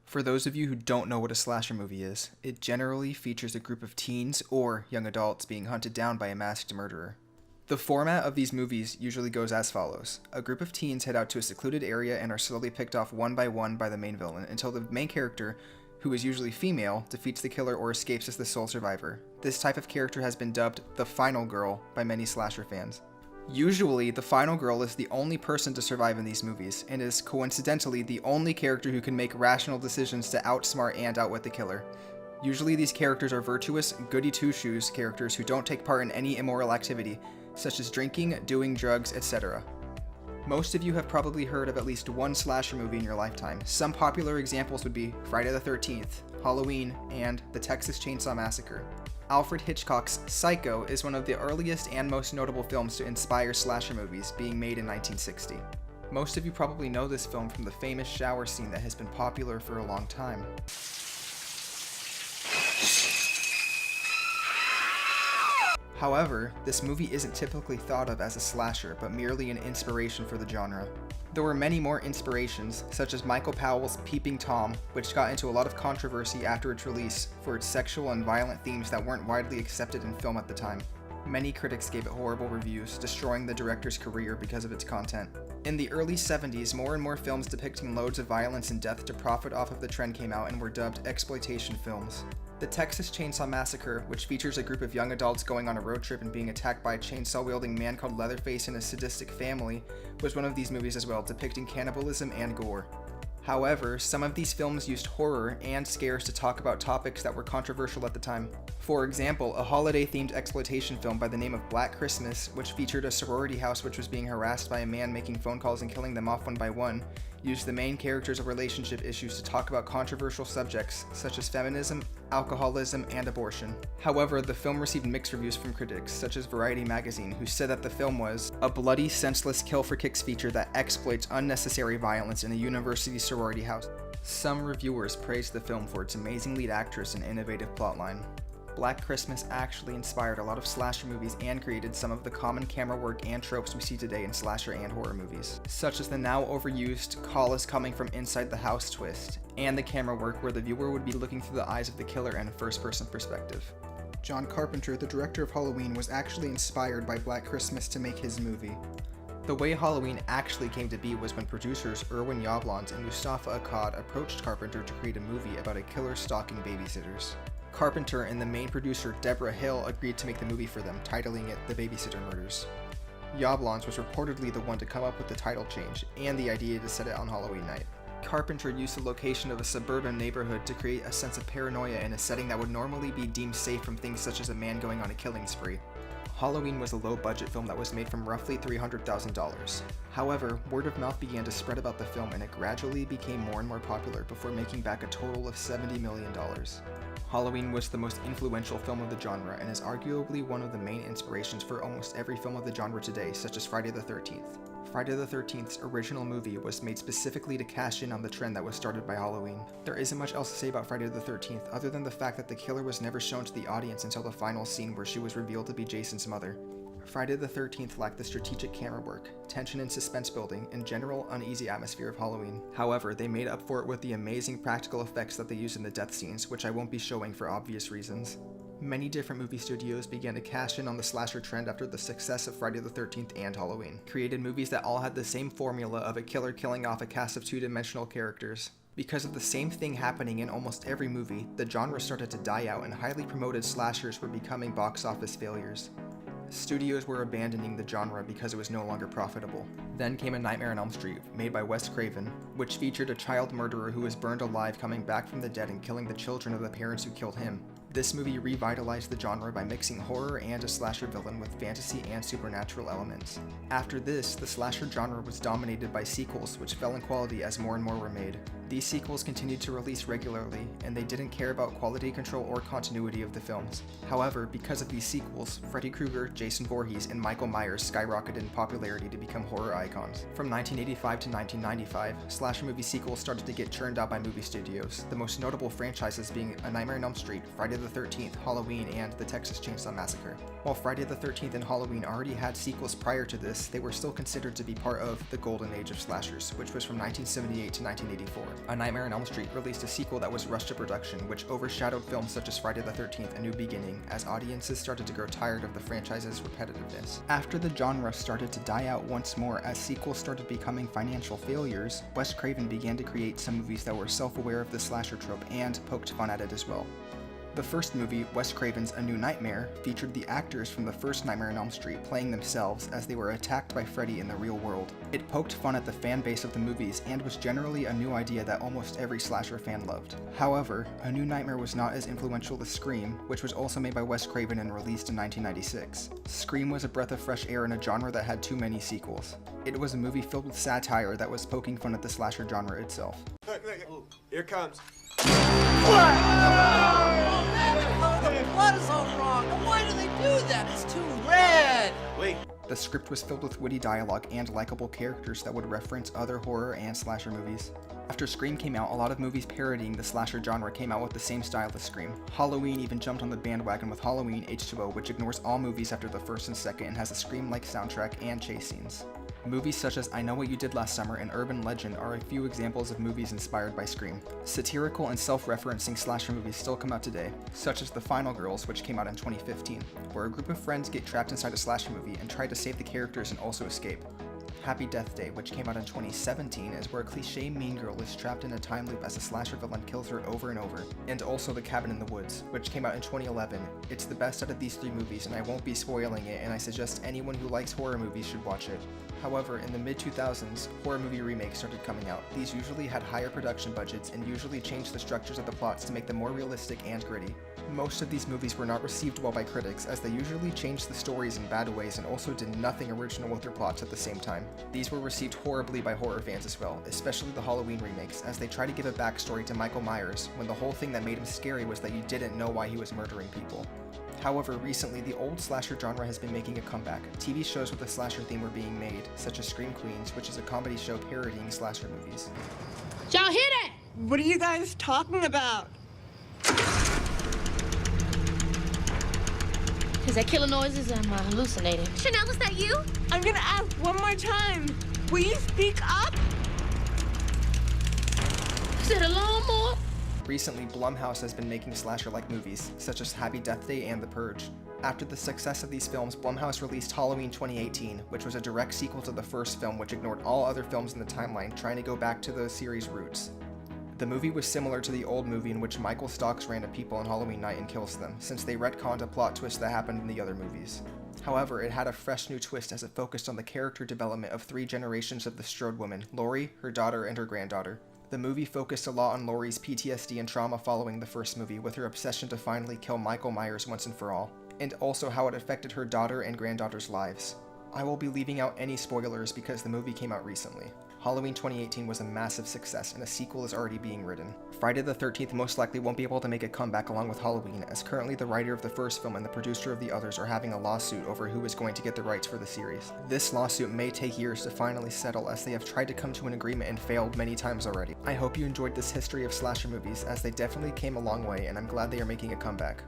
For those of you who don't know what a slasher movie is, it generally features a group of teens or young adults being hunted down by a masked murderer. The format of these movies usually goes as follows. A group of teens head out to a secluded area and are slowly picked off one by the main villain until the main character, who is usually female, defeats the killer or escapes as the sole survivor. This type of character has been dubbed the final girl by many slasher fans. Usually, the final girl is the only person to survive in these movies, and is coincidentally the only character who can make rational decisions to outsmart and outwit the killer. Usually these characters are virtuous, goody two-shoes characters who don't take part in any immoral activity, such as drinking, doing drugs, etc. Most of you have probably heard of at least one slasher movie in your lifetime. Some popular examples would be Friday the 13th, Halloween, and the Texas Chainsaw Massacre. Alfred Hitchcock's Psycho is one of the earliest and most notable films to inspire slasher movies, being made in 1960. Most of you probably know this film from the famous shower scene that has been popular for a long time. However, this movie isn't typically thought of as a slasher, but merely an inspiration for the genre. There were many more inspirations, such as Michael Powell's Peeping Tom, which got into a lot of controversy after its release for its sexual and violent themes that weren't widely accepted in film at the time. Many critics gave it horrible reviews, destroying the director's career because of its content. In the early 70s, more and more films depicting loads of violence and death to profit off of the trend came out and were dubbed exploitation films. The Texas Chainsaw Massacre, which features a group of young adults going on a road trip and being attacked by a chainsaw-wielding man called Leatherface and a sadistic family, was one of these movies as well, depicting cannibalism and gore. However, some of these films used horror and scares to talk about topics that were controversial at the time. For example, a holiday-themed exploitation film by the name of Black Christmas, which featured a sorority house which was being harassed by a man making phone calls and killing them off one by one, used the main characters' relationship issues to talk about controversial subjects such as feminism, alcoholism, and abortion. However, the film received mixed reviews from critics, such as Variety magazine, who said that the film was a bloody, senseless kill-for-kicks feature that exploits unnecessary violence in a university sorority house. Some reviewers praised the film for its amazing lead actress and innovative plotline. Black Christmas actually inspired a lot of slasher movies and created some of the common camera work and tropes we see today in slasher and horror movies, such as the now overused call is coming from inside the house twist, and the camera work where the viewer would be looking through the eyes of the killer in a first-person perspective. John Carpenter, the director of Halloween, was actually inspired by Black Christmas to make his movie. The way Halloween actually came to be was when producers Irwin Yablans and Mustafa Akkad approached Carpenter to create a movie about a killer stalking babysitters. Carpenter and the main producer Deborah Hill agreed to make the movie for them, titling it The Babysitter Murders. Yablans was reportedly the one to come up with the title change and the idea to set it on Halloween night. Carpenter used the location of a suburban neighborhood to create a sense of paranoia in a setting that would normally be deemed safe from things such as a man going on a killing spree. Halloween was a low-budget film that was made from roughly $300,000. However, word of mouth began to spread about the film and it gradually became more and more popular before making back a total of $70 million. Halloween was the most influential film of the genre and is arguably one of the main inspirations for almost every film of the genre today, such as Friday the 13th. Friday the 13th's original movie was made specifically to cash in on the trend that was started by Halloween. There isn't much else to say about Friday the 13th other than the fact that the killer was never shown to the audience until the final scene where she was revealed to be Jason's mother. Friday the 13th lacked the strategic camera work, tension and suspense building, and general uneasy atmosphere of Halloween. However, they made up for it with the amazing practical effects that they used in the death scenes, which I won't be showing for obvious reasons. Many different movie studios began to cash in on the slasher trend after the success of Friday the 13th and Halloween, created movies that all had the same formula of a killer killing off a cast of two-dimensional characters. Because of the same thing happening in almost every movie, the genre started to die out and highly promoted slashers were becoming box office failures. Studios were abandoning the genre because it was no longer profitable. Then came A Nightmare on Elm Street, made by Wes Craven, which featured a child murderer who was burned alive coming back from the dead and killing the children of the parents who killed him. This movie revitalized the genre by mixing horror and a slasher villain with fantasy and supernatural elements. After this, the slasher genre was dominated by sequels, which fell in quality as more and more were made. These sequels continued to release regularly, and they didn't care about quality control or continuity of the films. However, because of these sequels, Freddy Krueger, Jason Voorhees, and Michael Myers skyrocketed in popularity to become horror icons. From 1985 to 1995, slasher movie sequels started to get churned out by movie studios, the most notable franchises being A Nightmare on Elm Street, Friday the 13th, Halloween, and the Texas Chainsaw Massacre. While Friday the 13th and Halloween already had sequels prior to this, they were still considered to be part of the golden age of slashers, which was from 1978 to 1984. A Nightmare on Elm Street released a sequel that was rushed to production, which overshadowed films such as Friday the 13th: A New Beginning, as audiences started to grow tired of the franchise's repetitiveness. After the genre started to die out once more as sequels started becoming financial failures, Wes Craven began to create some movies that were self-aware of the slasher trope and poked fun at it as well. The first movie, Wes Craven's A New Nightmare, featured the actors from the first Nightmare on Elm Street playing themselves as they were attacked by Freddy in the real world. It poked fun at the fan base of the movies and was generally a new idea that almost every slasher fan loved. However, A New Nightmare was not as influential as Scream, which was also made by Wes Craven and released in 1996. Scream was a breath of fresh air in a genre that had too many sequels. It was a movie filled with satire that was poking fun at the slasher genre itself. Look, here it comes. The blood is all wrong. Why do they do that? It's too red. Wait. The script was filled with witty dialogue and likable characters that would reference other horror and slasher movies. After Scream came out, a lot of movies parodying the slasher genre came out with the same style as Scream. Halloween even jumped on the bandwagon with Halloween H2O, which ignores all movies after the first and second and has a Scream-like soundtrack and chase scenes. Movies such as I Know What You Did Last Summer and Urban Legend are a few examples of movies inspired by Scream. Satirical and self-referencing slasher movies still come out today, such as The Final Girls, which came out in 2015, where a group of friends get trapped inside a slasher movie and try to save the characters and also escape. Happy Death Day, which came out in 2017, is where a cliché mean girl is trapped in a time loop as a slasher villain kills her over and over. And also The Cabin in the Woods, which came out in 2011. It's the best out of these three movies, and I won't be spoiling it, and I suggest anyone who likes horror movies should watch it. However, in the mid-2000s, horror movie remakes started coming out. These usually had higher production budgets and usually changed the structures of the plots to make them more realistic and gritty. Most of these movies were not received well by critics, as they usually changed the stories in bad ways and also did nothing original with their plots at the same time. These were received horribly by horror fans as well, especially the Halloween remakes, as they try to give a backstory to Michael Myers, when the whole thing that made him scary was that you didn't know why he was murdering people. However, recently, the old slasher genre has been making a comeback. TV shows with a slasher theme were being made, such as Scream Queens, which is a comedy show parodying slasher movies. Y'all hear that? What are you guys talking about? Is that killer noises? I'm hallucinating. Chanel, was that you? I'm gonna ask one more time. Will you speak up? Is it a lawnmower? Recently, Blumhouse has been making slasher-like movies, such as Happy Death Day and The Purge. After the success of these films, Blumhouse released Halloween 2018, which was a direct sequel to the first film, which ignored all other films in the timeline, trying to go back to the series' roots. The movie was similar to the old movie in which Michael stalks random people on Halloween night and kills them, since they retconned a plot twist that happened in the other movies. However, it had a fresh new twist as it focused on the character development of 3 generations of the Strode woman, Laurie, her daughter, and her granddaughter. The movie focused a lot on Laurie's PTSD and trauma following the first movie, with her obsession to finally kill Michael Myers once and for all, and also how it affected her daughter and granddaughter's lives. I will be leaving out any spoilers because the movie came out recently. Halloween 2018 was a massive success, and a sequel is already being written. Friday the 13th most likely won't be able to make a comeback along with Halloween, as currently the writer of the first film and the producer of the others are having a lawsuit over who is going to get the rights for the series. This lawsuit may take years to finally settle, as they have tried to come to an agreement and failed many times already. I hope you enjoyed this history of slasher movies, as they definitely came a long way, and I'm glad they are making a comeback.